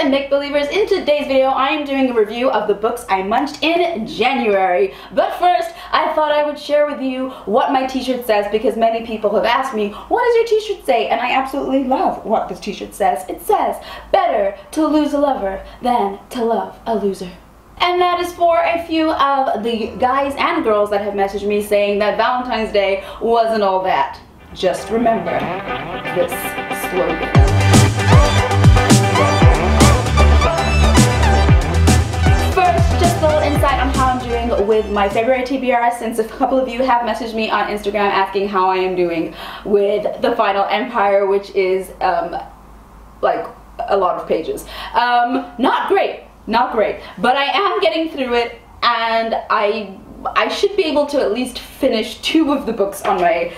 and make-believers. In today's video, I am doing a review of the books I munched in January. But first, I thought I would share with you what my t-shirt says, because many people have asked me, what does your t-shirt say? And I absolutely love what this t-shirt says. It says, better to lose a lover than to love a loser. And that is for a few of the guys and girls that have messaged me saying that Valentine's Day wasn't all that. Just remember this slogan. First, just a little insight on how I'm doing with my February TBR, since a couple of you have messaged me on Instagram asking how I am doing with the Final Empire, which is like a lot of pages. Not great. Not great, but I am getting through it, and I should be able to at least finish 2 of the books on my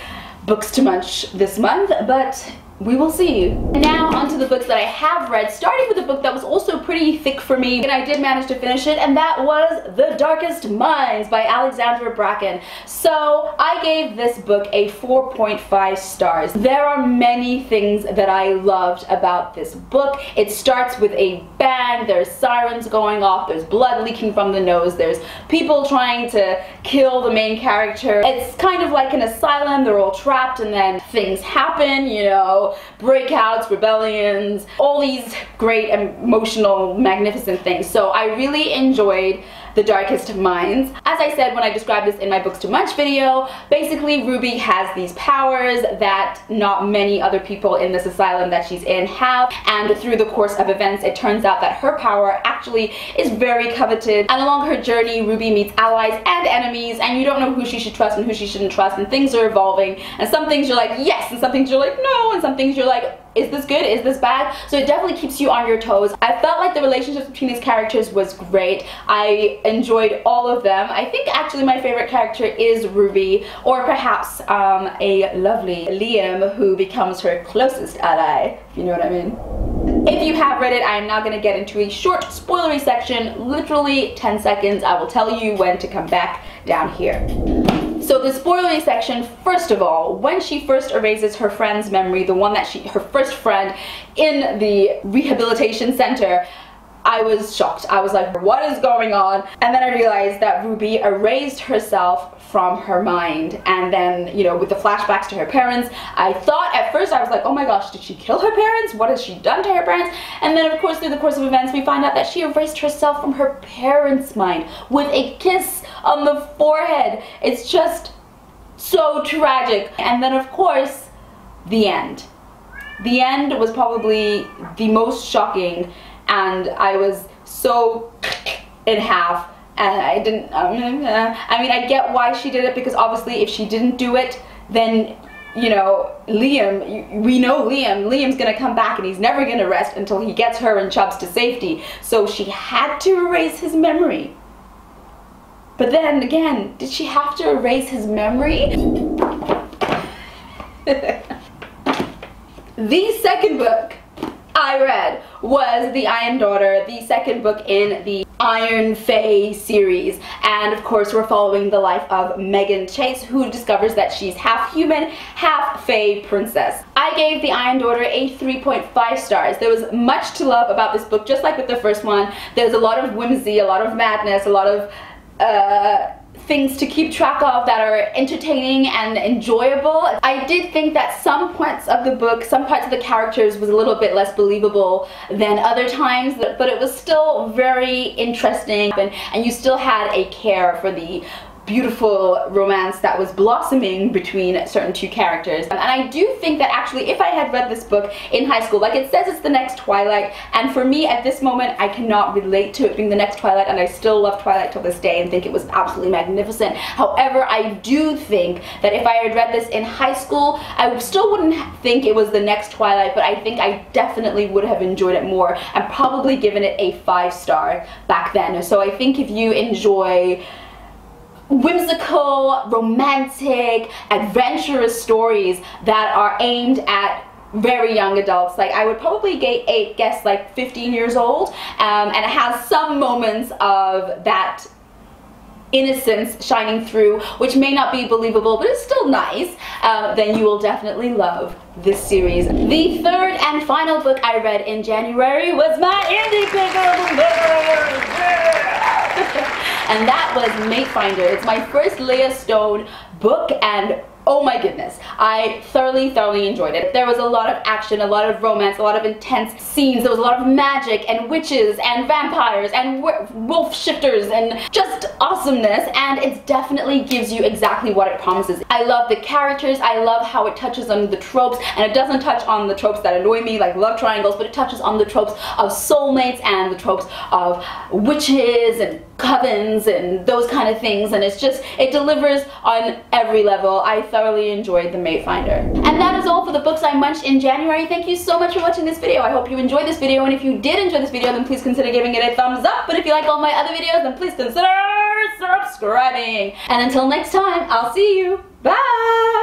books to munch this month, but we will see. Now onto the books that I have read, starting with a book that was also pretty thick for me, and I did manage to finish it, and that was The Darkest Minds by Alexandra Bracken. So I gave this book a 4.5 stars. There are many things that I loved about this book. It starts with a bang, there's sirens going off, there's blood leaking from the nose, there's people trying to kill the main character. It's kind of like an asylum, they're all trapped, and then things happen, you know, breakouts, rebellions, all these great, emotional, magnificent things. So I really enjoyed The Darkest Minds. As I said when I described this in my books to munch video, basically Ruby has these powers that not many other people in this asylum that she's in have, and through the course of events it turns out that her power actually is very coveted, and along her journey Ruby meets allies and enemies, and you don't know who she should trust and who she shouldn't trust, and things are evolving, and some things you're like yes, and some things you're like no, and some things you're like, is this good? Is this bad? So it definitely keeps you on your toes. I felt like the relationships between these characters was great. I enjoyed all of them. I think actually my favorite character is Ruby, or perhaps a lovely Liam, who becomes her closest ally, if you know what I mean. If you have read it, I am now going to get into a short spoilery section, literally 10 seconds. I will tell you when to come back down here. So the spoilery section, first of all, when she first erases her friend's memory, the one that her first friend in the rehabilitation center, I was shocked. I was like, what is going on? And then I realized that Ruby erased herself from her mind, and then, you know, with the flashbacks to her parents, I thought at first, I was like, oh my gosh, did she kill her parents? What has she done to her parents? And then of course through the course of events we find out that she erased herself from her parents' mind with a kiss on the forehead. It's just so tragic. And then of course the end. The end was probably the most shocking, and I was so in half. And I didn't, I mean, I get why she did it, because obviously if she didn't do it, then, you know, Liam, we know Liam's gonna come back and he's never gonna rest until he gets her and Chubbs to safety. So she had to erase his memory. But then again, did she have to erase his memory? The second book I read was The Iron Daughter, the second book in the Iron Fae series, and of course we're following the life of Megan Chase, who discovers that she's half human, half Fae princess. I gave The Iron Daughter a 3.5 stars. There was much to love about this book, just like with the first one. There's a lot of whimsy, a lot of madness, a lot of things to keep track of that are entertaining and enjoyable. I did think that some parts of the book, some parts of the characters was a little bit less believable than other times, but it was still very interesting, and you still had a care for the beautiful romance that was blossoming between certain 2 characters. And I do think that actually if I had read this book in high school, like it says it's the next Twilight, and for me at this moment I cannot relate to it being the next Twilight, and I still love Twilight till this day and think it was absolutely magnificent. However, I do think that if I had read this in high school, I still wouldn't think it was the next Twilight, but I think I definitely would have enjoyed it more and probably given it a 5-star back then. So I think if you enjoy whimsical, romantic, adventurous stories that are aimed at very young adults, like I would probably guess like 15 years old, and it has some moments of that innocence shining through, which may not be believable, but it's still nice, then you will definitely love this series. The third and final book I read in January was my indie pick of the month. And that was Mate Finder. It's my first Leah Stone book, and oh my goodness, I thoroughly enjoyed it. There was a lot of action, a lot of romance, a lot of intense scenes. There was a lot of magic and witches and vampires and wolf shifters and just awesomeness, and it definitely gives you exactly what it promises. I love the characters, I love how it touches on the tropes, and it doesn't touch on the tropes that annoy me like love triangles, but it touches on the tropes of soulmates and the tropes of witches and covens and those kind of things, and it's just, it delivers on every level. I thoroughly enjoyed the Mate Finder. And that is all for the books I munched in January. Thank you so much for watching this video. I hope you enjoyed this video, and if you did enjoy this video, then please consider giving it a thumbs up. But if you like all my other videos, then please consider subscribing. And until next time, I'll see you. Bye!